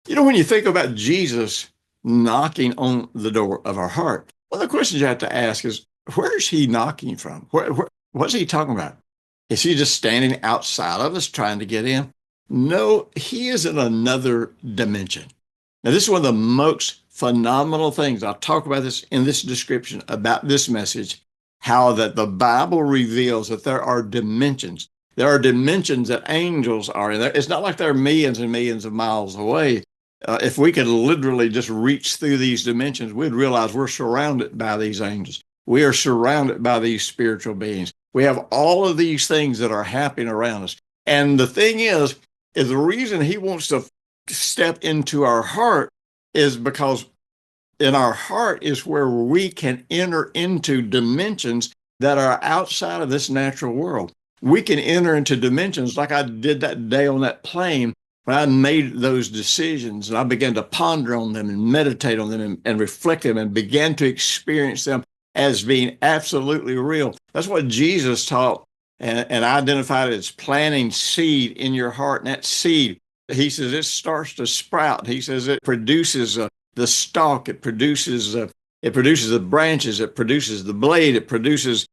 When you think about Jesus knocking on the door of our heart, one of the questions you have to ask is, where is he knocking from? What's he talking about? Is he just standing outside of us trying to get in? No, he is in another dimension. Now, this is one of the most phenomenal things. I'll talk about this in this description about this message, how that the Bible reveals that there are dimensions. There are dimensions that angels are in there. It's not like they're millions and millions of miles away. If we could literally just reach through these dimensions, we'd realize we're surrounded by these angels. We are surrounded by these spiritual beings. We have all of these things that are happening around us. And the thing is the reason he wants to step into our heart is because in our heart is where we can enter into dimensions that are outside of this natural world. We can enter into dimensions like I did that day on that plane when I made those decisions and I began to ponder on them and meditate on them and reflect them and began to experience them as being absolutely real. That's what Jesus taught and identified as planting seed in your heart. And that seed, he says, it starts to sprout. He says it produces the stalk, it produces the branches, it produces the blade, it produces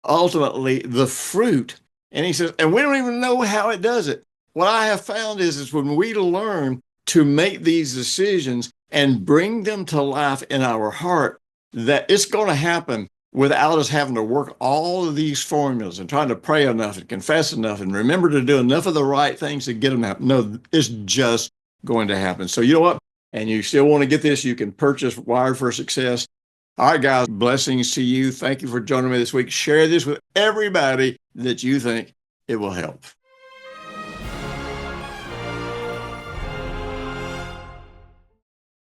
ultimately the fruit. And he says, and we don't even know how it does it. What I have found is when we learn to make these decisions and bring them to life in our heart, that it's going to happen without us having to work all of these formulas and trying to pray enough and confess enough and remember to do enough of the right things to get them out. No, it's just going to happen. So you know what? And you still want to get this, you can purchase Wired for Success. All right, guys, blessings to you. Thank you for joining me this week. Share this with everybody that you think it will help.